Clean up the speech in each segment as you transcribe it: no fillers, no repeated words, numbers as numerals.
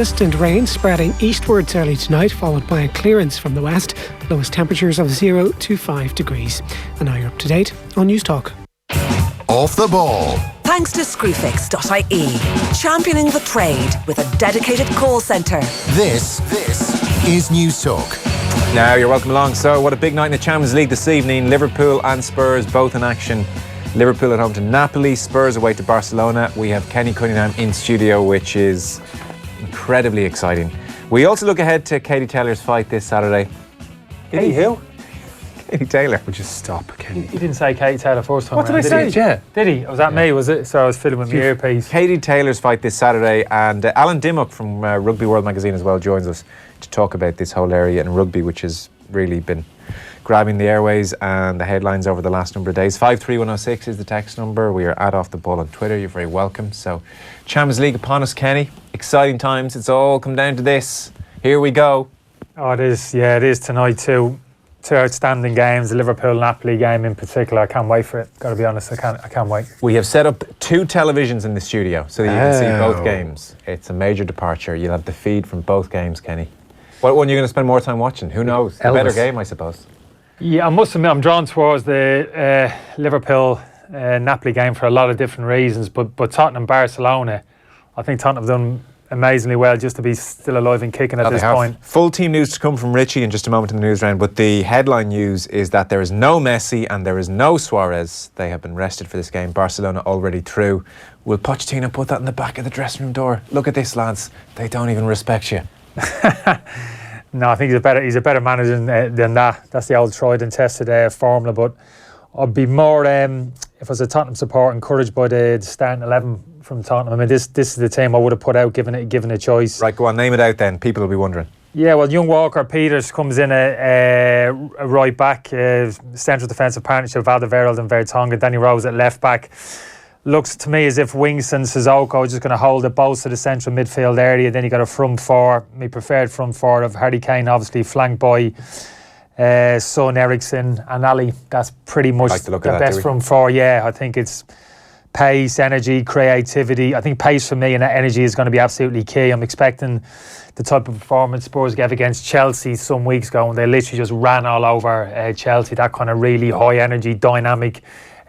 Distant rain spreading eastwards early tonight, followed by a clearance from the west. Lowest temperatures of 0 to 5 degrees. And now you're up to date on News Talk. Off the ball. Thanks to Screwfix.ie, championing the trade with a dedicated call centre. This is News Talk. Now you're welcome along. So what a big night in the Champions League this evening. Liverpool and Spurs both in action. Liverpool at home to Napoli, Spurs away to Barcelona. We have Kenny Cunningham in studio, which is incredibly exciting. We also look ahead to Katie Taylor's fight this Saturday. Katie who? Katie Taylor. Would you stop, Kenny? He didn't say Katie Taylor first time. What did I say? Yeah. Did he? Was that me? Was it? So I was fiddling with my earpiece. Katie Taylor's fight this Saturday, and Alan Dimmock from Rugby World magazine as well joins us to talk about this whole area in rugby, which has really been grabbing the airways and the headlines over the last number of days. 53106 is the text number. We are at Off the Ball on Twitter. You're very welcome. So, Champions League upon us, Kenny. Exciting times. It's all come down to this. Here we go. Oh, it is. Yeah, it is tonight too. Two outstanding games. The Liverpool-Napoli game in particular. I can't wait for it. Got to be honest, I can't wait. We have set up two televisions in the studio so that you can see both games. It's a major departure. You'll have the feed from both games, Kenny. What one are you going to spend more time watching? Who knows? A better game, I suppose. Yeah, I must admit I'm drawn towards the Liverpool-Napoli game for a lot of different reasons, but Tottenham-Barcelona, I think Tottenham have done amazingly well just to be still alive and kicking at this point. Full team news to come from Richie in just a moment in the news round, but the headline news is that there is no Messi and there is no Suarez. They have been rested for this game. Barcelona already through. Will Pochettino put that in the back of the dressing room door? Look at this, lads. They don't even respect you. No, I think he's a better manager than that. That's the old tried and tested formula. But I'd be more, if I was a Tottenham supporter, encouraged by the starting 11 from Tottenham. I mean, this is the team I would have put out given a choice. Right, go on, name it out then. People will be wondering. Yeah, well, young Walker Peters comes in a right back, central defensive partnership, Alderweireld and Vertonghen. Danny Rose at left back. Looks to me as if Winks and Sissoko are just going to hold it both to the central midfield area. Then you got a front four, my preferred front four of Harry Kane, obviously flanked by Son, Eriksson and Ali. That's pretty much the best front four. Yeah, I think it's pace, energy, creativity. I think pace for me and energy is going to be absolutely key. I'm expecting the type of performance Spurs gave against Chelsea some weeks ago when they literally just ran all over Chelsea. That kind of really high energy, dynamic,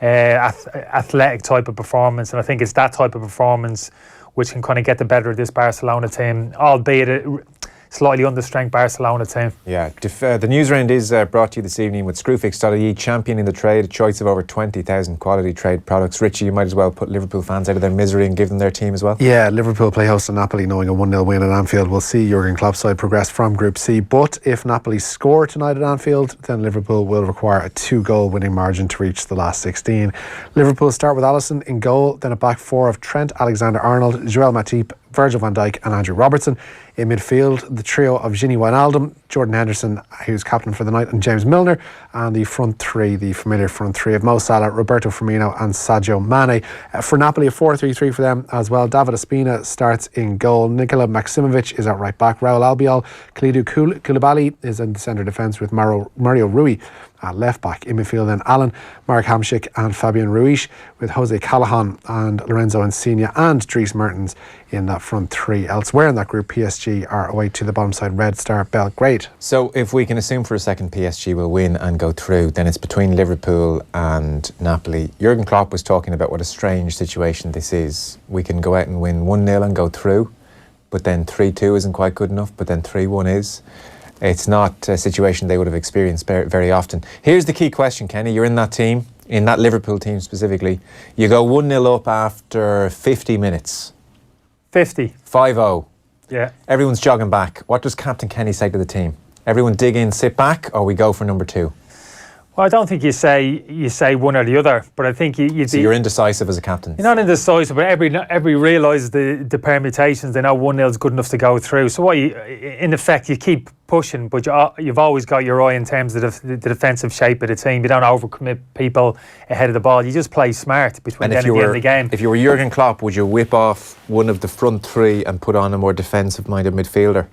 athletic type of performance, and I think it's that type of performance which can kind of get the better of this Barcelona team, albeit a slightly understrength Barcelona team. Yeah, the news round is brought to you this evening with Screwfix.ie, championing the trade, a choice of over 20,000 quality trade products. Richie, you might as well put Liverpool fans out of their misery and give them their team as well. Yeah, Liverpool play host to Napoli knowing a 1-0 win at Anfield. We'll see Jurgen Klopp's side progress from Group C, but if Napoli score tonight at Anfield, then Liverpool will require a 2-goal winning margin to reach the last 16. Liverpool start with Alisson in goal, then a back four of Trent Alexander-Arnold, Joel Matip, Virgil van Dijk and Andrew Robertson. In midfield, the trio of Gini Wijnaldum, Jordan Henderson, who's captain for the night, and James Milner. And the front three, the familiar front three of Mo Salah, Roberto Firmino and Sadio Mane. For Napoli, a 4-3-3 for them as well. David Ospina starts in goal. Nikola Maximovic is at right back. Raul Albiol, Kalidou Koulibaly is in the centre defence with Mario Rui at left back. In midfield then Alan, Mark Hamšík and Fabian Ruiz, with Jose Callahan and Lorenzo Insigne and Dries Mertens in that front three. Elsewhere in that group, PSG are away to the bottom side Red Star Belgrade. So if we can assume for a second PSG will win and go through, then it's between Liverpool and Napoli. Jurgen Klopp was talking about what a strange situation this is. We can go out and win 1-0 and go through, but then 3-2 isn't quite good enough, but then 3-1 is. It's not a situation they would have experienced very often. Here's the key question, Kenny. You're in that team, in that Liverpool team specifically. You go 1-0 up after 50 minutes. 50. 5-0. Yeah. Everyone's jogging back. What does Captain Kenny say to the team? Everyone dig in, sit back, or we go for number two? Well, I don't think you say one or the other, but I think so you're indecisive as a captain. You're not indecisive, but every realises the permutations. They know 1-0 is good enough to go through. So in effect, you keep pushing, but you've always got your eye in terms of the defensive shape of the team. You don't overcommit people ahead of the ball. You just play smart between then and the end of the game. If you were Jurgen Klopp, would you whip off one of the front three and put on a more defensive-minded midfielder?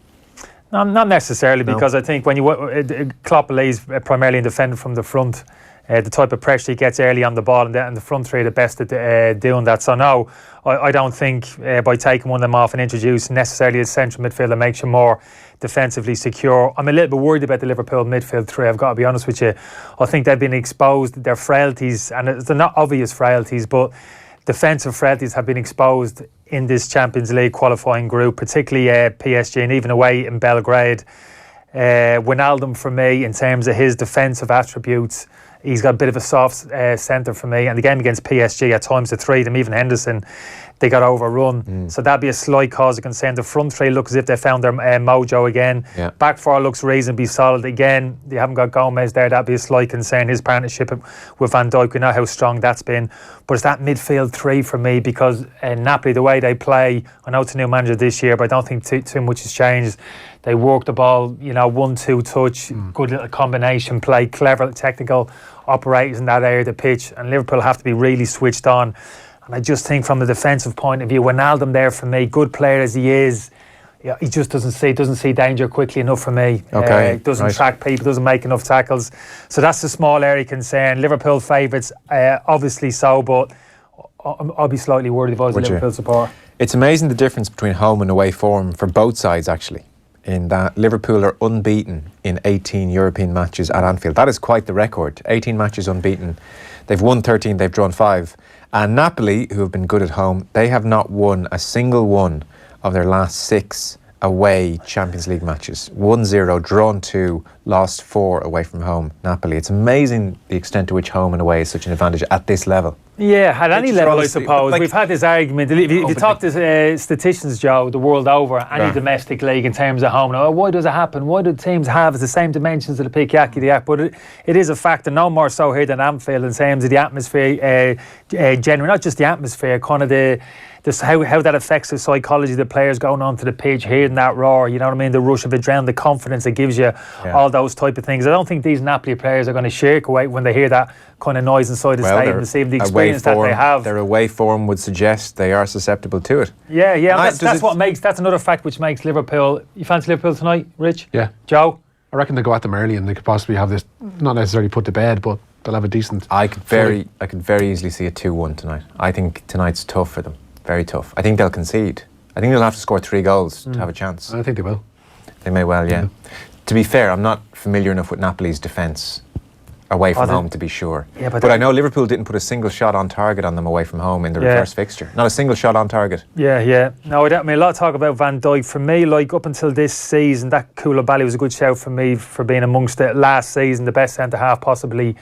No, not necessarily, because I think when Klopp lays primarily in defending from the front, the type of pressure he gets early on the ball, and the front three are the best at doing that. So no, I don't think by taking one of them off and introducing necessarily a central midfielder makes you more defensively secure. I'm a little bit worried about the Liverpool midfield three, I've got to be honest with you. I think they've been exposed, their frailties, and they're not obvious frailties, but defensive frailties have been exposed in this Champions League qualifying group, particularly PSG, and even away in Belgrade. Wijnaldum, for me, in terms of his defensive attributes, he's got a bit of a soft centre for me. And the game against PSG, at times the three of them, even Henderson, they got overrun. So that'd be a slight cause of concern. The front three look as if they found their mojo again. Yeah. Back four looks reasonably solid. Again, they haven't got Gomez there. That'd be a slight concern. His partnership with Van Dijk, we know how strong that's been. But it's that midfield three for me, because Napoli, the way they play, I know it's a new manager this year, but I don't think too much has changed. They work the ball, 1-2 touch, good little combination play, clever technical operators in that area of the pitch, and Liverpool have to be really switched on. And I just think from the defensive point of view, Wijnaldum there for me, good player as he is, he just doesn't see danger quickly enough for me. Doesn't track people, doesn't make enough tackles. So that's the small area of concern. Liverpool favourites, obviously so, but I'll be slightly worried if I was a Liverpool supporter. It's amazing the difference between home and away form for both sides, actually, in that Liverpool are unbeaten in 18 European matches at Anfield. That is quite the record. 18 matches unbeaten. They've won 13, they've drawn 5. And Napoli, who have been good at home, they have not won a single one of their last 6 away Champions League matches. 1-0, drawn 2, lost 4 away from home. Napoli. It's amazing the extent to which home and away is such an advantage at this level. Yeah, at any level, I suppose. We've had this argument. If you talk to statisticians, Joe, the world over, any domestic league in terms of home, why does it happen? Why do teams have the same dimensions of the Pikyaki? But it is a factor, no more so here than Anfield, in terms of the atmosphere, generally, not just the atmosphere, kind of how that affects the psychology of the players going onto the pitch, hearing that roar, you know what I mean, the rush of adrenaline, the confidence it gives you, all those type of things. I don't think these Napoli players are going to shake away when they hear that kind of noise inside the stadium, to see the experience that they have. Their away form would suggest they are susceptible to it. Yeah, that's another fact which makes Liverpool. You fancy Liverpool tonight, Rich? Yeah. Joe? I reckon they'll go at them early and they could possibly have this, not necessarily put to bed, but they'll have a decent... I could very easily see a 2-1 tonight. I think tonight's tough for them. Very tough. I think they'll concede. I think they'll have to score 3 goals to have a chance. I think they will. They may well, yeah. To be fair, I'm not familiar enough with Napoli's defence away from home to be sure. Yeah, but I know Liverpool didn't put a single shot on target on them away from home in the reverse fixture. Not a single shot on target. Yeah. No, I mean, a lot of talk about Van Dijk. For me, like up until this season, that Koulibaly was a good shout for me for being amongst it last season, the best centre-half possibly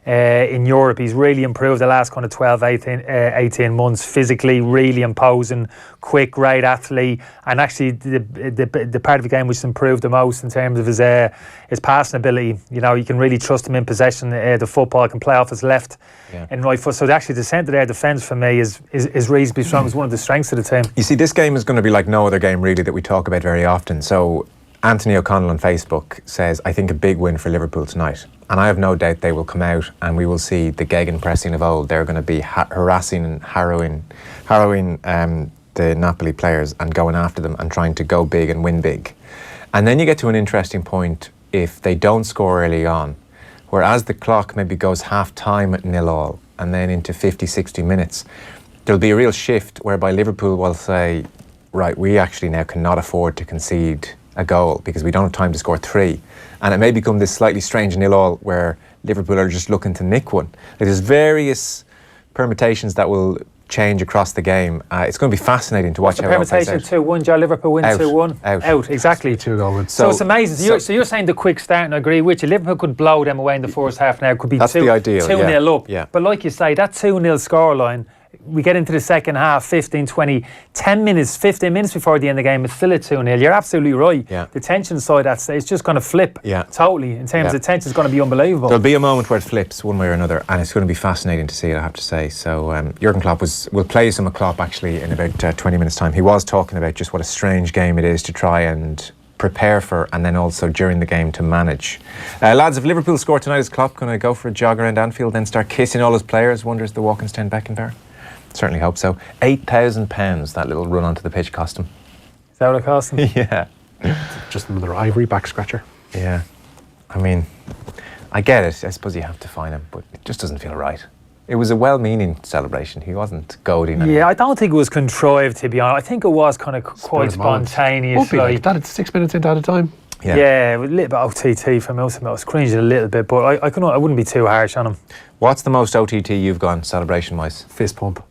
in Europe. He's really improved the last kind of 18 months, physically really imposing, quick, great athlete, and actually the part of the game which has improved the most in terms of his passing ability. You can really trust him in possession. The football can play off his left and right foot. So actually the centre there defence for me is reasonably strong. It's one of the strengths of the team. You see, this game is going to be like no other game really that we talk about very often. So Anthony O'Connell on Facebook says, I think a big win for Liverpool tonight. And I have no doubt they will come out and we will see the gegenpressing of old. They're going to be harassing and harrowing the Napoli players and going after them and trying to go big and win big. And then you get to an interesting point if they don't score early on, whereas the clock maybe goes half time at 0-0 and then into 50, 60 minutes, there'll be a real shift whereby Liverpool will say, right, we actually now cannot afford to concede a goal because we don't have time to score 3. And it may become this slightly strange 0-0 where Liverpool are just looking to nick one. There's various permutations that will change across the game. It's going to be fascinating to watch how it plays out. Permutation 2-1, Joe, Liverpool win 2-1. Out, exactly. 2-goal win. So it's amazing. So you're saying the quick start, and I agree with you. Liverpool could blow them away in the first half now. It could be that's the ideal, 2-0 up. Yeah. But like you say, that 2-0 scoreline, we get into the second half, 15 minutes before the end of the game, it's still a 2-0. You're absolutely right. Yeah. The tension side, it's just going to flip totally. In terms of the tension, it's going to be unbelievable. There'll be a moment where it flips one way or another, and it's going to be fascinating to see it, I have to say. So Jurgen Klopp will play some of Klopp actually in about 20 minutes' time. He was talking about just what a strange game it is to try and prepare for, and then also during the game to manage. Lads, if Liverpool score tonight, is Klopp going to go for a jog around Anfield, then start kissing all his players? Wonders the Walkenstein Beckenbauer. Certainly hope so. £8,000 that little run onto the pitch cost him. Is that what it cost him? Yeah. Just another ivory back scratcher. Yeah. I mean, I get it. I suppose you have to fine him, but it just doesn't feel right. It was a well-meaning celebration. He wasn't goading anyone. Yeah, I don't think it was contrived, to be honest. I think it was kind of quite spontaneous. Won't be like that. It's 6 minutes into the time. Yeah, a little bit OTT for most of it. I was cringing a little bit, but I wouldn't be too harsh on him. What's the most OTT you've gone celebration-wise? Fist pump.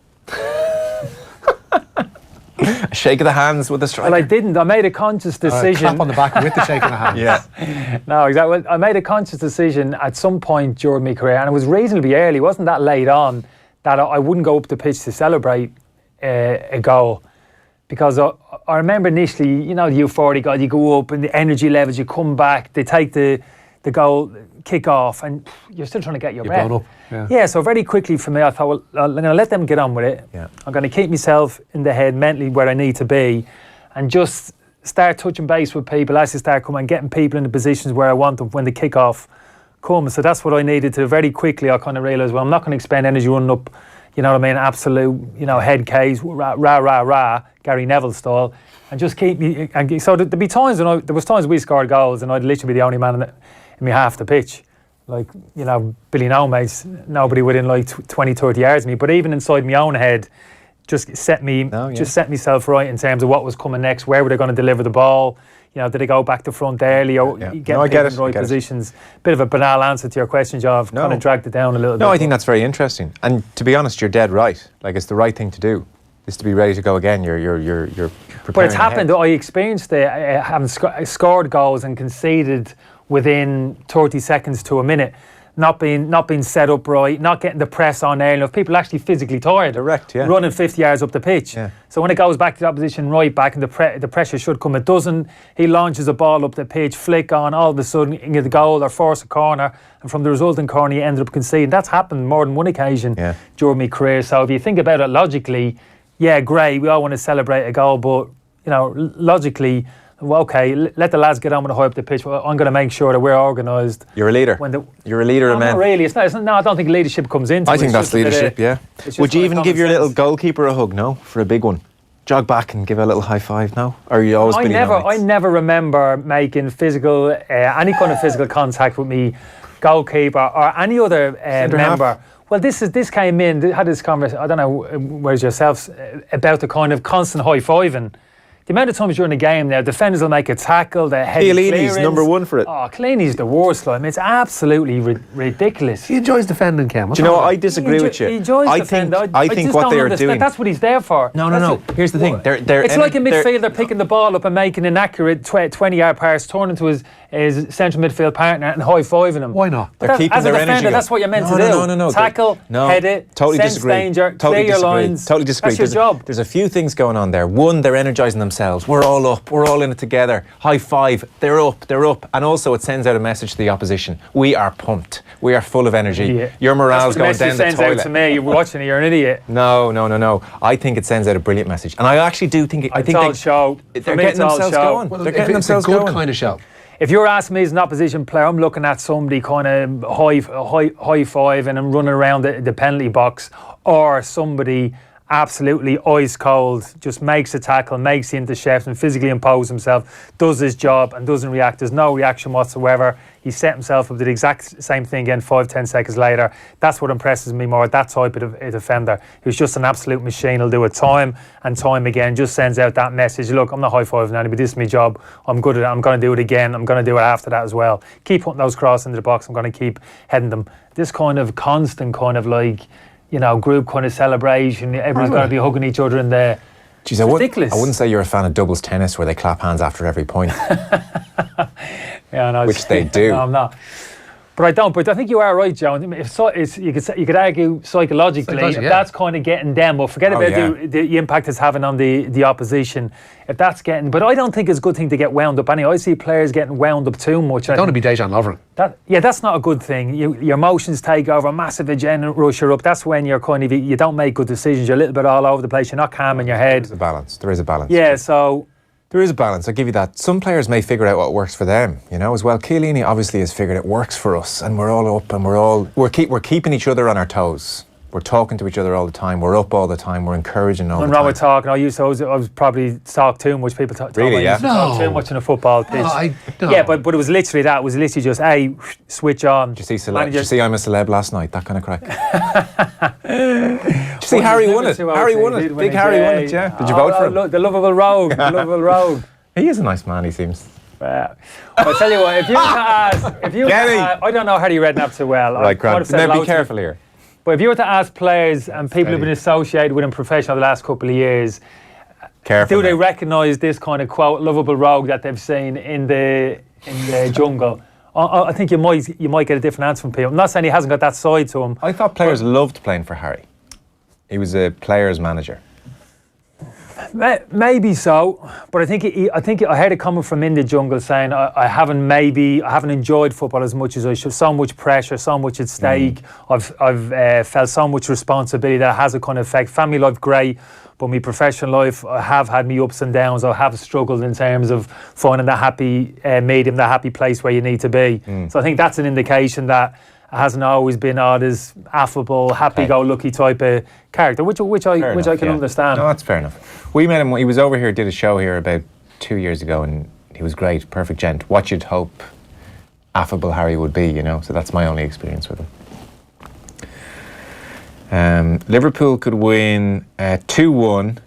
A shake of the hands with a striker? Well, I didn't. I made a conscious decision. Clap on the back with the shake of the hand. Yeah. No, exactly. Well, I made a conscious decision at some point during my career, and it was reasonably early. It wasn't that late on that I wouldn't go up the pitch to celebrate a goal. Because I remember initially, you know, the euphoria, God, you go up and the energy levels, you come back, they take the goal, kick off, and you're still trying to get your breath. Blown up. Yeah, so very quickly for me, I thought, well, I'm going to let them get on with it. Yeah. I'm going to keep myself in the head mentally where I need to be and just start touching base with people as they start coming and getting people in the positions where I want them when the kick-off comes. So that's what I needed to very quickly. I kind of realised, well, I'm not going to expend energy running up, you know what I mean, absolute, you know, head case, rah, Gary Neville style, and just keep me. And so there'd be times when there was times we scored goals and I'd literally be the only man in my half the pitch. Like, you know, Billy No mates, nobody within like 20, 30 yards of me. But even inside my own head, just set myself right in terms of what was coming next. Where were they going to deliver the ball? You know, did they go back to front early or get in the right positions? Bit of a banal answer to your question, Joe. I've kind of dragged it down a little bit. No, I think that's very interesting. And to be honest, you're dead right. Like, it's the right thing to do. Is to be ready to go again. You're preparing. But it's happened. I experienced it, having scored goals and conceded within 30 seconds to a minute, not being set up right, not getting the press on early enough. People are actually physically tired. Direct, yeah. Running 50 yards up the pitch. Yeah. So when it goes back to the opposition right back and the pressure should come, it doesn't. He launches a ball up the pitch, flick on, all of a sudden you get the goal or force a corner, and from the resulting corner you ended up conceding. That's happened more than one occasion during my career. So if you think about it logically, yeah, great, we all want to celebrate a goal, but, you know, logically, well, okay, let the lads get on with the high up the pitch. Well, I'm going to make sure that we're organised. You're a leader. You're a leader of men. Not really. It's not, no, I don't think leadership comes into it. I think that's leadership, yeah. Would you even give your little goalkeeper a hug, no, for a big one? Jog back and give a little high five, no? Or are you always been I never remember making physical, any kind of physical contact with me goalkeeper or any other member. Well, this came in, had this conversation, I don't know, where's yourselves, about the kind of constant high-fiving. The amount of times during the game now, defenders will make a tackle, the heavy clearance. number one for it. Oh, Cleanie's the worst. I mean, it's absolutely ridiculous. He enjoys defending, Cam. Do you know what? I disagree with you. He enjoys defending. I think what they are doing... That's what he's there for. No. Here's the thing. It's like a midfielder picking the ball up and making an accurate 20-yard pass, turning to his central midfield partner and high-fiving him. Why not? They're keeping their energy defender, that's what you're meant to do. No. Tackle, head it, sense danger, clear your lines. Totally disagree. That's your job. There's a few things going on there. One, they're energising themselves. We're all up. We're all in it together. High five. They're up. And also it sends out a message to the opposition. We are pumped. We are full of energy. Yeah. Your morale's going down the toilet. That's what the message sends out to me. You're watching it, you're an idiot. No. I think it sends out a brilliant message. And I actually do think it... They're getting themselves going. Well, they're getting themselves going. It's a good kind of show. If you're asking me as an opposition player, I'm looking at somebody kind of high five and running around the penalty box, or somebody absolutely ice cold, just makes a tackle, makes the intercept and physically imposes himself, does his job and doesn't react. There's no reaction whatsoever. He set himself up, did the exact same thing again 5-10 seconds later. That's what impresses me more, that type of a defender who's just an absolute machine. He'll do it time and time again, just sends out that message. Look, I'm not high-fiving anybody, this is my job. I'm good at it, I'm going to do it again. I'm going to do it after that as well. Keep putting those crosses into the box. I'm going to keep heading them. This kind of constant kind of like, you know, group kind of celebration. Everyone's got to be hugging each other in there. Jeez, ridiculous. I wouldn't say you're a fan of doubles tennis where they clap hands after every point. Yeah, I know. Which they do. No, I'm not. But I don't. But I think you are right, Joe. You could argue psychologically if that's kind of getting them. But forget about the impact it's having on the opposition. If that's getting, but I don't think it's a good thing to get wound up. Anyway, I see players getting wound up too much. Don't want to be Dejan Lovren. That's not a good thing. Your emotions take over. A massive adrenaline rush you up. That's when you're kind of, you don't make good decisions. You're a little bit all over the place. You're not calm in your head. There is a balance. Yeah. So. There is a balance, I'll give you that. Some players may figure out what works for them, you know, as well. Chiellini obviously has figured it works for us, and we're all up and we're keeping each other on our toes. We're talking to each other all the time. We're up all the time. We're encouraging all the Nothing wrong time. with talking. I was probably talk too much. People talk Really, yeah? talk too much in a football pitch. No. Yeah, but it was literally that. It was literally just switch on. Did you see I'm a celeb last night? That kind of crack. Did you see Harry won it? Harry won it. Big Harry won it, yeah. Did you vote for him? Look, the lovable rogue. The lovable rogue. He is a nice man, he seems. I'll tell you what, if you were to ask, I don't know Harry Redknapp too well. Right, Grant. Now be careful here. But if you were to ask players and people who've been associated with him professionally the last couple of years, do they recognise this kind of quote lovable rogue that they've seen in the jungle? I think you might get a different answer from people. I'm not saying he hasn't got that side to him. I thought players loved playing for Harry. He was a player's manager. Maybe so, but I think I heard it coming from in the jungle saying I haven't enjoyed football as much as I should. So much pressure, so much at stake. I've felt so much responsibility that has a kind of effect. Family life great, but my professional life I have had me ups and downs. I have struggled in terms of finding the happy medium, the happy place where you need to be. So I think that's an indication that hasn't always been this affable, happy-go-lucky type of character, which I can understand. No, that's fair enough. We met him. He was over here, did a show here about 2 years ago, and he was great, perfect gent. What you'd hope affable Harry would be, you know. So that's my only experience with him. Liverpool could win 2-1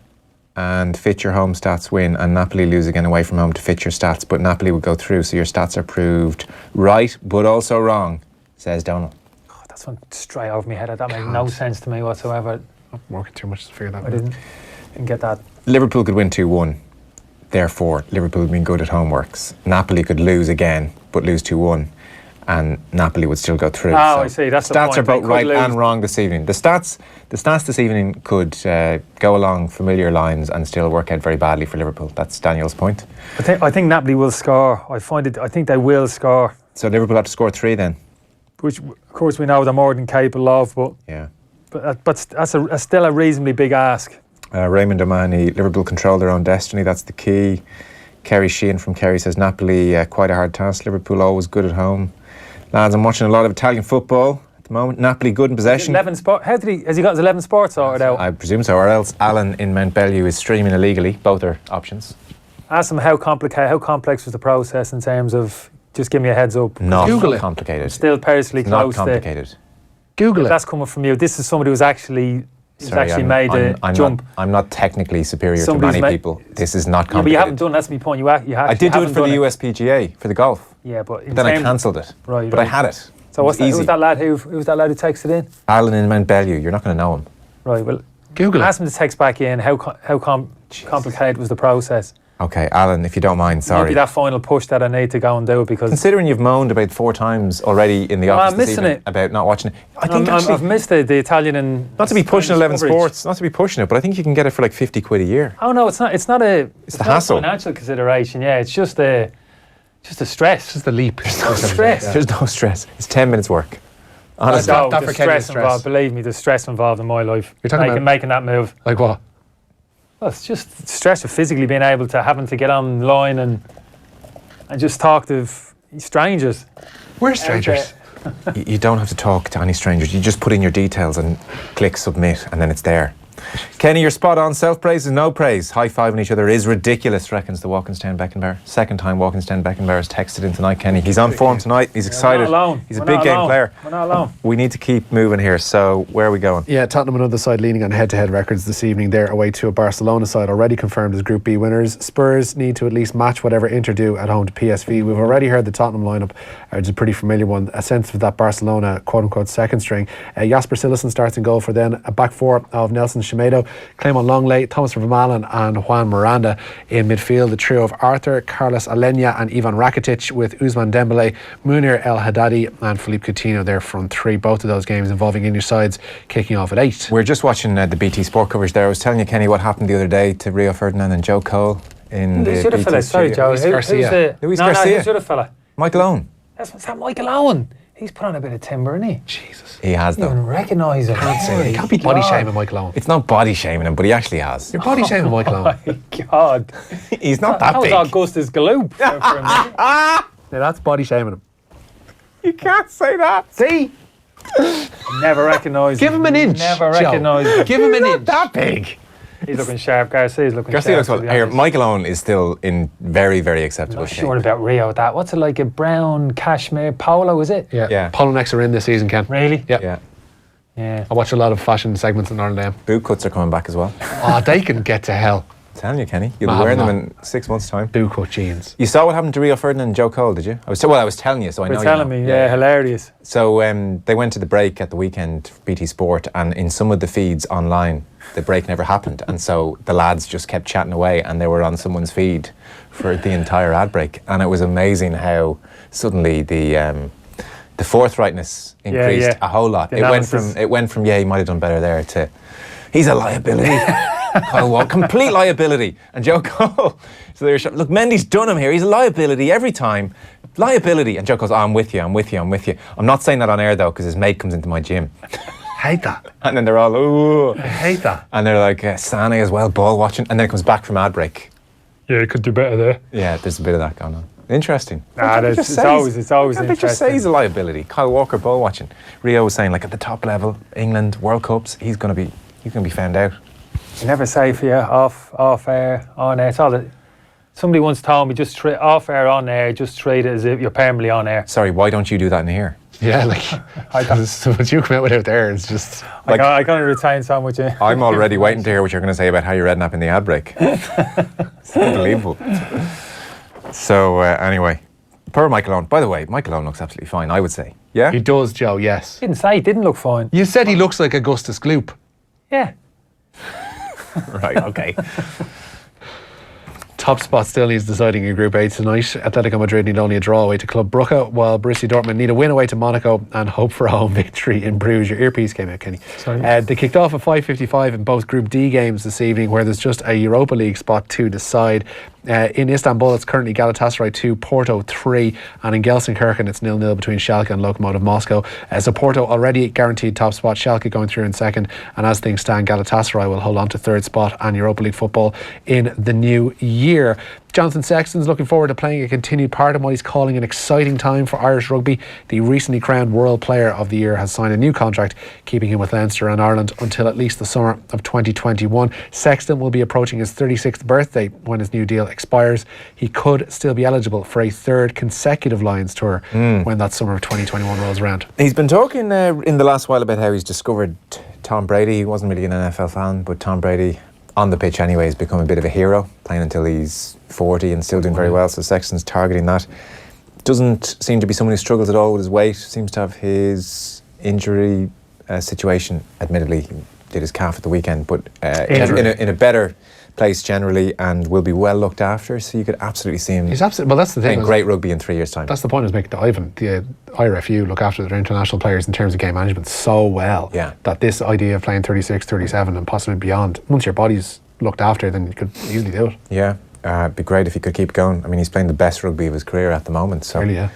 and fit your home stats win, and Napoli lose again away from home to fit your stats, but Napoli would go through. So your stats are proved right, but also wrong, says Donald. Oh, that's one straight over my head. That made no sense to me whatsoever. I'm working too much to figure that out. I didn't get that. Liverpool could win 2-1. Therefore, Liverpool being good at homeworks. Napoli could lose again, but lose 2-1. And Napoli would still go through. Oh, so I see. That's the point. Stats are both right and wrong this evening. The stats this evening could go along familiar lines and still work out very badly for Liverpool. That's Daniel's point. I think Napoli will score. I think they will score. So Liverpool have to score 3 then. Which, of course, we know they're more than capable of. But yeah. But that's still a reasonably big ask. Raymond Omani, Liverpool control their own destiny. That's the key. Kerry Sheehan from Kerry says Napoli quite a hard task. Liverpool always good at home. Lads, I'm watching a lot of Italian football at the moment. Napoli good in possession. 11 sport. Has he got his 11 sports sorted out? I presume so, or else Alan in Mount Bellew is streaming illegally. Both are options. Ask him how complex was the process in terms of. Just give me a heads up. Not Google complicated. Still personally it's close. Not complicated. Google it. That's coming from you. This is somebody who's actually made a jump. I'm not technically superior to many people. This is not complicated. Yeah, but you haven't done. That's my point. I did do it for the USPGA for the golf. Yeah, but then I cancelled it. Right. But I had it. So who was that lad who texted in? Alan in Mount Bellew. You're not going to know him. Right. Well, Google it. Ask him to text back in. How complicated was the process? Okay, Alan, if you don't mind, sorry. Maybe that final push that I need to go and do because. Considering you've moaned about 4 times already in the office I'm missing it about not watching it, I think I've missed the Italian and. Not to be pushing 11 sports, not to be pushing it, but I think you can get it for like 50 quid a year. Oh no, it's not. It's the hassle. Financial consideration, yeah. It's just the stress. It's just the leap. There's no stress. Yeah. There's no stress. It's 10 minutes work. Honestly, the stress involved. Believe me, the stress involved in my life. You're talking about making that move. Like what? Well, it's just stress of physically being able to having to get online and just talk to strangers. We're strangers. You don't have to talk to any strangers. You just put in your details and click submit, and then it's there. Kenny, you're spot on. Self-praise is no praise. High-fiving each other is ridiculous, reckons the Walkinstown Beckenbauer. Second time Walkinstown Beckenbauer has texted in tonight, Kenny. He's on form tonight. He's excited. We're not alone. He's a big game player. We're not alone. We need to keep moving here. So, where are we going? Yeah, Tottenham, another side leaning on head-to-head records this evening. They're away to a Barcelona side already confirmed as Group B winners. Spurs need to at least match whatever Inter do at home to PSV. We've already heard the Tottenham lineup, which is a pretty familiar one. A sense of that Barcelona quote-unquote second string. Jasper Cillessen starts in goal for then a back four of Nelson Semedo, Clement Longley, Thomas Vermaelen and Juan Miranda. In midfield, the trio of Arthur, Carlos Alenya and Ivan Rakitic, with Ousmane Dembele, Munir El Haddadi and Philippe Coutinho there front three. Both of those games involving English sides kicking off at 8. We're just watching the BT Sport coverage there. I was telling you, Kenny, what happened the other day to Rio Ferdinand and Joe Cole in the BT fella? Sorry, Joe. Luis Garcia. Luis Garcia. Who's the other fella? Michael Owen. Is that Michael Owen? He's put on a bit of timber, isn't he? Jesus. He has, You though. don't recognise him. You can't be body shaming Michael Owen. It's not body shaming him, but he actually has. You're body shaming Michael Owen. Oh my God. He's not that big. That was Augustus Gloop for a minute. Yeah, that's body shaming him. You can't say that. See? Never recognised him. Give him an inch. Never Joe. recognised him. Give him an inch. That big. He's looking sharp. Garcia's looking Garcia sharp. looks well. to be Here, honest. Michael Owen is still in very, very acceptable Not shape. sure about Rio with that. What's it like? A brown cashmere polo, is it? Yeah. Yeah. Polo necks are in this season, Ken. Really? Yeah. Yeah. Yeah. I watch a lot of fashion segments in Ireland. Boot cuts are coming back as well. Oh, they can get to hell. I'm telling you, Kenny. You'll be I wearing them haven't in 6 months' time. Boot cut jeans. You saw what happened to Rio Ferdinand and Joe Cole, did you? I was telling you, so I know You're you telling know. me, yeah, hilarious. So they went to the break at the weekend for BT Sport, and in some of the feeds online, the break never happened, and so the lads just kept chatting away, and they were on someone's feed for the entire ad break, and it was amazing how suddenly the forthrightness increased a whole lot. The It went from he might have done better there to he's a liability. Kyle Walker, complete liability. And Joe Cole, so they were look, Mendy's done him here. He's a liability every time. Liability. And Joe goes, I'm with you. I'm not saying that on air though, because his mate comes into my gym. Hate that. And then they're all, ooh. I hate that. And they're like, Sane as well, ball watching. And then it comes back from ad break. Yeah, you could do better there. Yeah, there's a bit of that going on. Interesting. It's always They just interesting. say he's a liability. Kyle Walker, ball watching. Rio was saying, like, at the top level, England, World Cups, he's going to be found out. You never say for you off air, on air. It's all that. Somebody once told me just off air, on air, just treat it as if you're permanently on air. Sorry, why don't you do that in here? Yeah, like what you come out with out there is just Like- I can't retain so much. I'm already waiting to hear what you're going to say about how you're Redknapp in the ad break. It's unbelievable. So, anyway, poor Michael Owen. By the way, Michael Owen looks absolutely fine, I would say. Yeah? he does, Joe. Yes. Didn't say he didn't look fine. You said he looks like Augustus Gloop. Yeah. Right, okay. Top spot still needs deciding in Group A tonight. Atletico Madrid need only a draw away to Club Brugge, while Borussia Dortmund need a win away to Monaco and hope for a home victory in Bruges. Your earpiece came out, Kenny. Sorry. They kicked off at 5:55 in both Group D games this evening, where there's just a Europa League spot to decide. In Istanbul, it's currently Galatasaray 2, Porto 3, and in Gelsenkirchen, it's 0-0 between Schalke and Lokomotiv Moscow. So Porto already guaranteed top spot, Schalke going through in second, and as things stand, Galatasaray will hold on to third spot and Europa League football in the new year. Jonathan Sexton's looking forward to playing a continued part in what he's calling an exciting time for Irish rugby. The recently crowned World Player of the Year has signed a new contract, keeping him with Leinster and Ireland until at least the summer of 2021. Sexton will be approaching his 36th birthday when his new deal expires. He could still be eligible for a third consecutive Lions tour when that summer of 2021 rolls around. He's been talking in the last while about how he's discovered Tom Brady. He wasn't really an NFL fan, but Tom Brady, on the pitch anyway, has become a bit of a hero, playing until he's 40 and still doing very well. So Sexton's targeting that. Doesn't seem to be someone who struggles at all with his weight. Seems to have his injury situation. Admittedly, he did his calf at the weekend, but in a better place generally, and will be well looked after. So you could absolutely see him. He's absolutely, well, that's the thing. playing great rugby in 3 years' time. That's the point I was making to Ivan. The IRFU look after their international players in terms of game management so well that this idea of playing 36, 37 and possibly beyond, once your body's looked after, then you could easily do it. Yeah, it'd be great if he could keep going. I mean, he's playing the best rugby of his career at the moment. So. Really, yeah.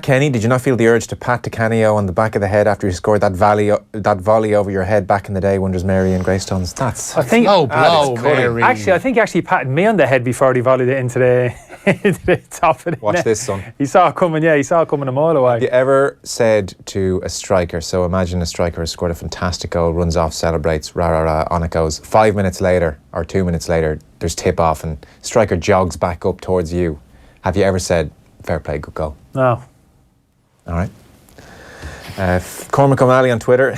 Kenny, did you not feel the urge to pat Di Canio on the back of the head after he scored that volley over your head back in the day, Wonders Mary and Greystones? I think. Mary. Actually, I think he actually patted me on the head before he volleyed it into the top of the Watch net. this, son. He saw it coming. Yeah, he saw it coming a mile away. Have you ever said to a striker, so imagine a striker has scored a fantastic goal, runs off, celebrates, rah, rah, rah, on it goes. 5 minutes later, or 2 minutes later, there's tip off and striker jogs back up towards you. Have you ever said, fair play, good goal? No. All right. Cormac O'Malley on Twitter.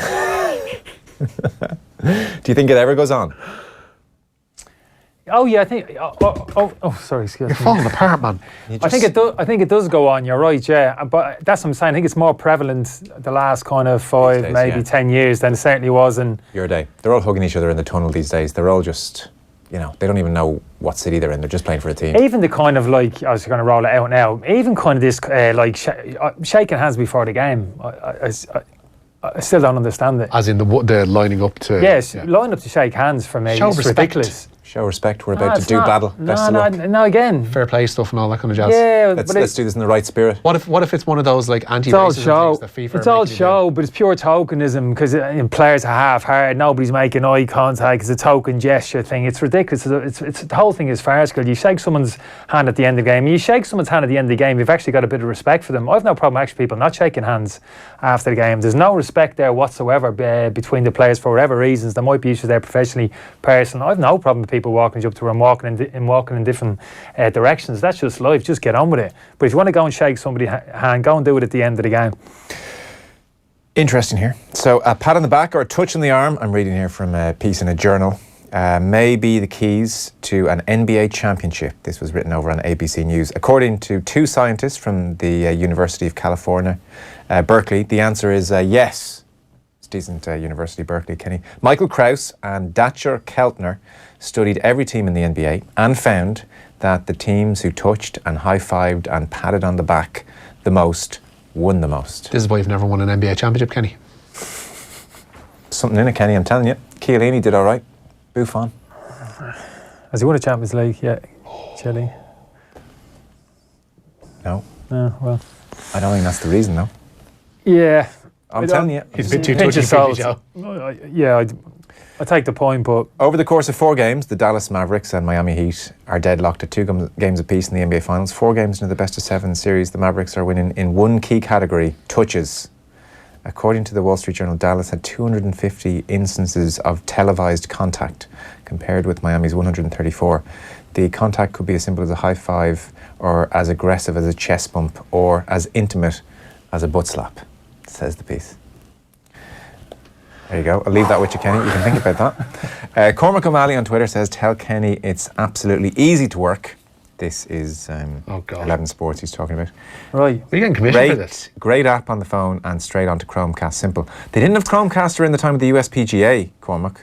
Do you think it ever goes on? Oh yeah, I think. Sorry, excuse me. You're falling apart, man. I think it does. I think it does go on. You're right, yeah. But that's what I'm saying. I think it's more prevalent the last kind of 5, days, maybe yeah. 10 years than it certainly was in Your day. They're all hugging each other in the tunnel these days. They're all just, they don't even know what city they're in. They're just playing for a team. even the kind of like I was going to roll it out now. Even kind of this shaking hands before the game. I still don't understand it. As in the lining up to... Yes, line up to shake hands for me. Show It's respect. ridiculous. Show respect. We're about to do battle. Best of luck. No, again. Fair play stuff and all that kind of jazz. Yeah, Let's do this in the right spirit. What if it's one of those like It's all anti-racism show. things that FIFA It's are all making you show, but it's pure tokenism because players are half-hard. Nobody's making eye contact. It's a token gesture thing. It's ridiculous. It's the whole thing is farcical. You shake someone's hand at the end of the game. You shake someone's hand at the end of the game. You've actually got a bit of respect for them. I've no problem actually people not shaking hands after the game. There's no respect there whatsoever between the players for whatever reasons. There might be issues there professionally, personally. I've no problem with people walking up to her and walking in different directions. That's just life. Just get on with it. But if you want to go and shake somebody's hand, go and do it at the end of the game. Interesting here. So a pat on the back or a touch on the arm, I'm reading here from a piece in a journal, may be the keys to an NBA championship. This was written over on ABC News. According to two scientists from the University of California, Berkeley, the answer is yes. It's decent University, Berkeley, Kenny. Michael Krause and Datcher Keltner studied every team in the NBA and found that the teams who touched and high-fived and patted on the back the most won the most. This is why you've never won an NBA championship, Kenny. Something in it, Kenny, I'm telling you. Chiellini did all right. Buffon. Has he won a Champions League? Yeah. Chile. No. No, well. I don't think that's the reason, though. Yeah. I'm telling you. He's a bit too Pinch touchy, of Joe. Yeah, I take the point, but Over the course of 4 games, the Dallas Mavericks and Miami Heat are deadlocked at 2 games apiece in the NBA Finals. 4 games into the best-of-7 series, the Mavericks are winning in one key category, touches. According to the Wall Street Journal, Dallas had 250 instances of televised contact, compared with Miami's 134. The contact could be as simple as a high five, or as aggressive as a chest bump, or as intimate as a butt slap, says the piece. There you go. I'll leave that with you, Kenny. You can think about that. Cormac O'Malley on Twitter says, tell Kenny it's absolutely easy to work. This is 11 Sports he's talking about. right. Are you getting commission for this? Great app on the phone and straight onto Chromecast. Simple. They didn't have Chromecast during the time of the USPGA, Cormac.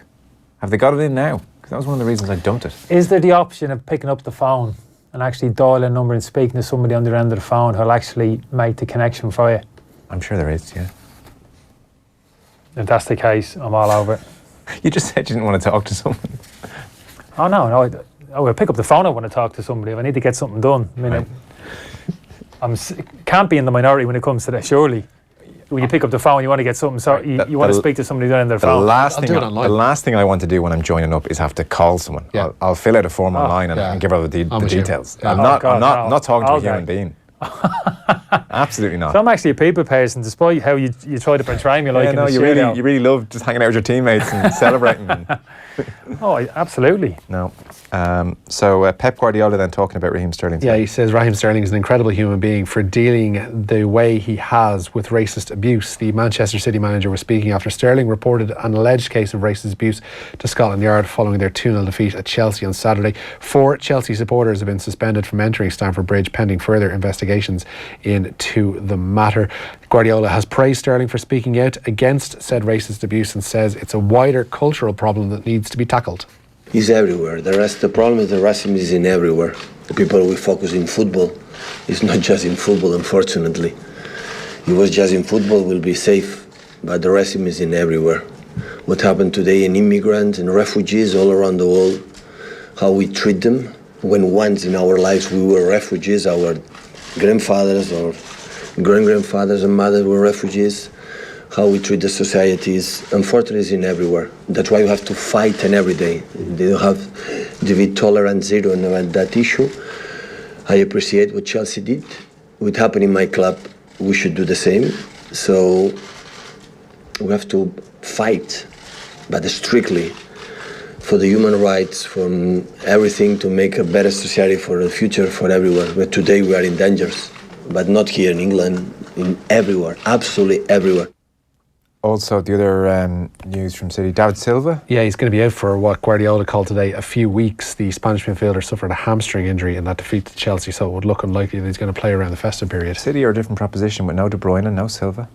Have they got it in now? Because that was one of the reasons I dumped it. Is there the option of picking up the phone and actually dialing a number and speaking to somebody on the end of the phone who'll actually make the connection for you? I'm sure there is, yeah. If that's the case, I'm all over it. You just said you didn't want to talk to someone. Oh, no. I will pick up the phone. I want to talk to somebody if I need to get something done. I mean, Right. Can't be in the minority when it comes to that, surely. When you pick up the phone, you want to get something. So you want to speak to somebody on their phone. The last online. thing I want to do when I'm joining up is have to call someone. Yeah. I'll fill out a form online and give her the details. Yeah. I'm not talking to a human being. Absolutely not. So I'm actually a people person, despite how you try to portray me like in the you studio. really love just hanging out with your teammates and celebrating. Oh, absolutely. No. So Pep Guardiola then talking about Raheem Sterling. Yeah, he says Raheem Sterling is an incredible human being for dealing the way he has with racist abuse. The Manchester City manager was speaking after Sterling reported an alleged case of racist abuse to Scotland Yard following their 2-0 defeat at Chelsea on Saturday. 4 Chelsea supporters have been suspended from entering Stamford Bridge pending further investigations into the matter. Guardiola has praised Sterling for speaking out against said racist abuse and says it's a wider cultural problem that needs to be tackled. It's everywhere. The problem is the racism is in everywhere. The people we focus in football, it's not just in football, unfortunately. If it was just in football, we'll be safe, but the racism is in everywhere. What happened today in immigrants and refugees all around the world, how we treat them, when once in our lives we were refugees, our grandfathers or great-grandfathers and mothers were refugees, how we treat the societies, unfortunately, is in everywhere. That's why you have to fight and every day. They don't have to be tolerant zero on that issue. I appreciate what Chelsea did. What happened in my club, we should do the same. So we have to fight, but strictly for the human rights, from everything to make a better society for the future for everyone. But today we are in danger, but not here in England, everywhere, absolutely everywhere. Also, the other news from City, David Silva. Yeah, he's going to be out for what Guardiola called today a few weeks. The Spanish midfielder suffered a hamstring injury in that defeat to Chelsea, so it would look unlikely that he's going to play around the festive period. City are a different proposition with no De Bruyne and no Silva.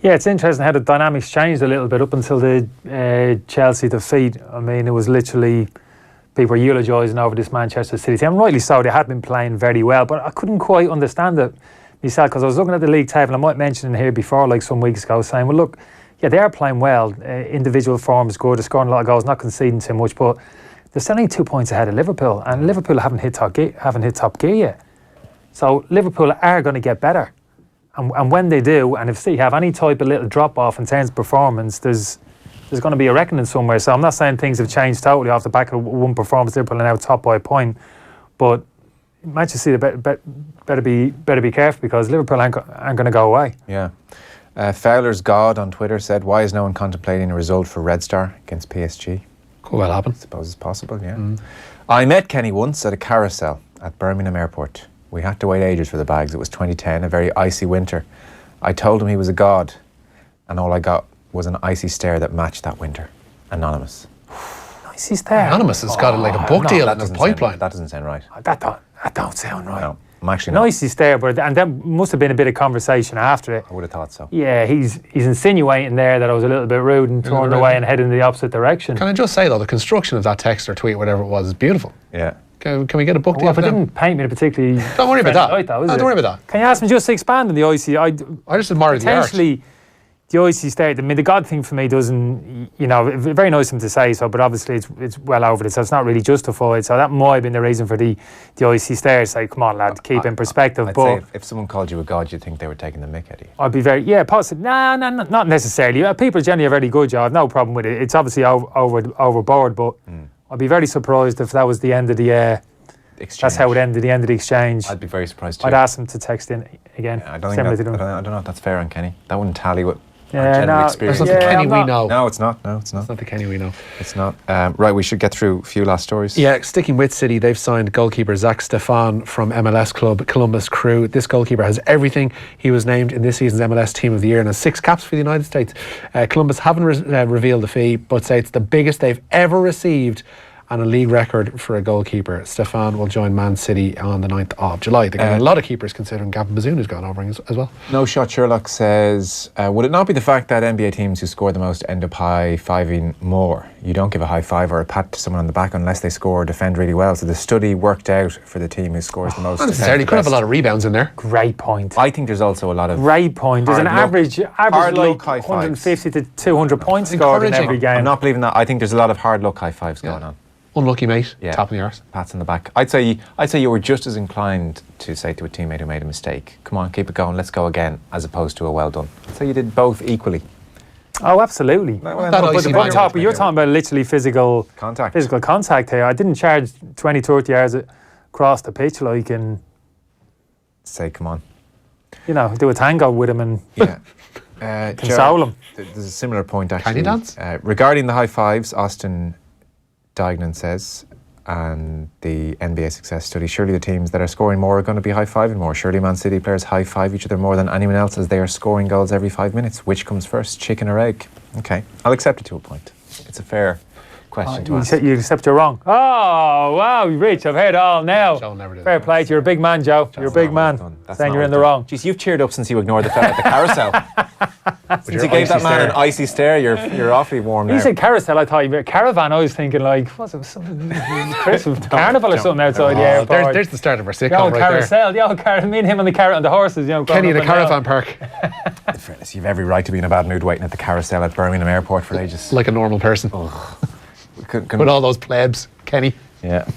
Yeah, it's interesting how the dynamics changed a little bit up until the Chelsea defeat. I mean, it was literally people were eulogising over this Manchester City team. And rightly so, they had been playing very well, but I couldn't quite understand it myself because I was looking at the league table. I might mention in here before, like some weeks ago, saying, well, look, yeah, they are playing well. Individual form is good. They're scoring a lot of goals, not conceding too much, but they're still only 2 points ahead of Liverpool, and Liverpool haven't hit top gear yet. So Liverpool are going to get better, and when they do, and if they have any type of little drop off in terms of performance, there's going to be a reckoning somewhere. So I'm not saying things have changed totally off the back of one performance. Liverpool are now top by a point, but Manchester City better be careful, because Liverpool aren't going to go away. Yeah. Fowler's God on Twitter said, "Why is no one contemplating a result for Red Star against PSG?" Could well happen. I suppose it's possible, yeah. I met Kenny once at a carousel at Birmingham Airport. We had to wait ages for the bags. It was 2010, a very icy winter. I told him he was a god, and all I got was an icy stare that matched that winter. Anonymous. Icy stare. Anonymous has got like a book deal in the pipeline. That doesn't sound right. That don't sound right. No, I'm actually an not. icy stare, and there must have been a bit of conversation after it. I would have thought so. Yeah, he's insinuating there that I was a little bit rude and turned away and heading in the opposite direction. Can I just say though, the construction of that text or tweet, whatever it was, is beautiful. Yeah. Can we get a book deal? Well, if it didn't paint me in a particularly... Don't worry about that. Light, though, Don't worry about that. Can you ask me just to expand on the icy? I just admire the art. Potentially, the icy stare, I mean, the God thing for me doesn't, very nice of him to say so, but obviously it's well over it, so it's not really justified. So that might have been the reason for the icy stare. Say, come on, lad, keep in perspective. I'd but say if someone called you a god, you'd think they were taking the mick at you. I'd be very, positive. No, not necessarily. People generally are very good, Joe. I've no problem with it. It's obviously overboard, but I'd be very surprised if that was the end of the... exchange. That's how it ended, the end of the exchange. I'd be very surprised too. I'd ask him to text in again. I don't know if that's fair on Kenny. That wouldn't tally with our Yeah, general no, experience. That's not the Kenny we know. No, it's not. No, it's That's not. not the Kenny we know. It's not. Right, we should get through a few last stories. Yeah, sticking with City, they've signed goalkeeper Zach Stefan from MLS club Columbus Crew. This goalkeeper has everything. He was named in this season's MLS Team of the Year and has 6 caps for the United States. Columbus haven't revealed the fee, but say it's the biggest they've ever received and a league record for a goalkeeper. Stefan will join Man City on the 9th of July. They're getting a lot of keepers, considering Gavin Bazunu has gone over as well. No Shot Sherlock says, would it not be the fact that NBA teams who score the most end up high-fiving more? You don't give a high five or a pat to someone on the back unless they score or defend really well. So the study worked out for the team who scores the most. Not necessarily. Could have a lot of rebounds in there. Great point. I think there's also a lot of... Great point. There's an average like 150 to 200 points scored in every game. I'm not believing that. I think there's a lot of hard luck high fives going on. Unlucky mate, Yeah. tapping the arse. Pats on the back. I'd say you were just as inclined to say to a teammate who made a mistake, come on, keep it going, let's go again, as opposed to a well done. So you did both equally. Oh, absolutely. You're talking about literally physical contact here. I didn't charge 20, 30 yards across the pitch like and say, come on. Do a tango with him and console him. There's a similar point actually. Can you dance? Regarding the high fives, Austin Dignan says, and the NBA success study, surely the teams that are scoring more are going to be high-fiving more. Surely Man City players high-five each other more than anyone else as they are scoring goals every 5 minutes. Which comes first, chicken or egg? Okay, I'll accept it to a point. It's a fair question to ask. You accept you're wrong. Oh, wow, Rich, I've heard it all now. Joe never did Fair that. play. You're a big man, Joe. You're a big man. Saying you're in the wrong. Jeez, you've cheered up since you ignored the fella at the carousel. Since you gave that man an icy stare, you're awfully warm now. You said carousel, I thought you meant caravan. I was thinking like, what's it, something, Christmas carnival or something outside the airport. There's the start of our sitcom right carousel, me and him on the carrot and the horses, Kenny in a caravan park. In fairness, you've every right to be in a bad mood waiting at the carousel at Birmingham Airport for ages. Like a normal person. With all those plebs, Kenny. Yeah.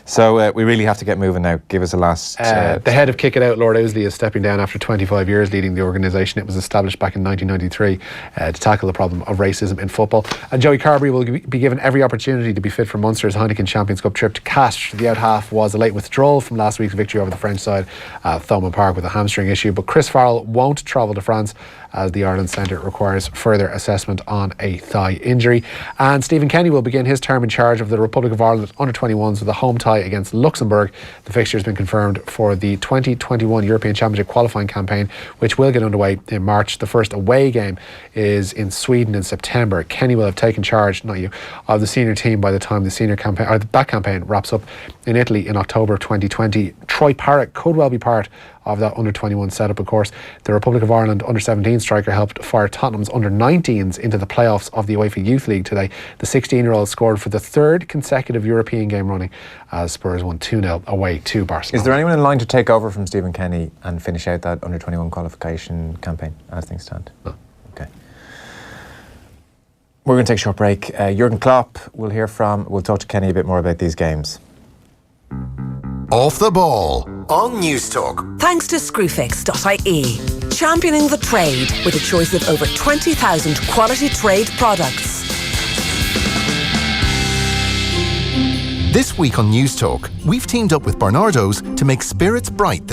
So we really have to get moving now. Give us a last... the head of Kick It Out, Lord Owsley, is stepping down after 25 years leading the organisation. It was established back in 1993 to tackle the problem of racism in football. And Joey Carberry will be given every opportunity to be fit for Munster's Heineken Champions Cup trip to Castres. The out half was a late withdrawal from last week's victory over the French side at Thomond Park with a hamstring issue. But Chris Farrell won't travel to France as the Ireland Centre requires further assessment on a thigh injury. And Stephen Kenny will begin his term in charge of the Republic of Ireland under-21s with a home tie against Luxembourg. The fixture has been confirmed for the 2021 European Championship qualifying campaign, which will get underway in March. The first away game is in Sweden in September. Kenny will have taken charge, not you, of the senior team by the time the senior campaign, or that campaign wraps up in Italy in October 2020. Troy Parrott could well be part of that under-21 setup, of course. The Republic of Ireland under-17 striker helped fire Tottenham's under-19s into the playoffs of the UEFA Youth League today. The 16-year-old scored for the third consecutive European game running as Spurs won 2-0 away to Barcelona. Is there anyone in line to take over from Stephen Kenny and finish out that under-21 qualification campaign as things stand? No. Okay. We're going to take a short break. Jurgen Klopp we'll talk to Kenny a bit more about these games. Off the Ball on Newstalk. Thanks to Screwfix.ie, championing the trade with a choice of over 20,000 quality trade products. This week on Newstalk, we've teamed up with Bernardo's to make spirits bright this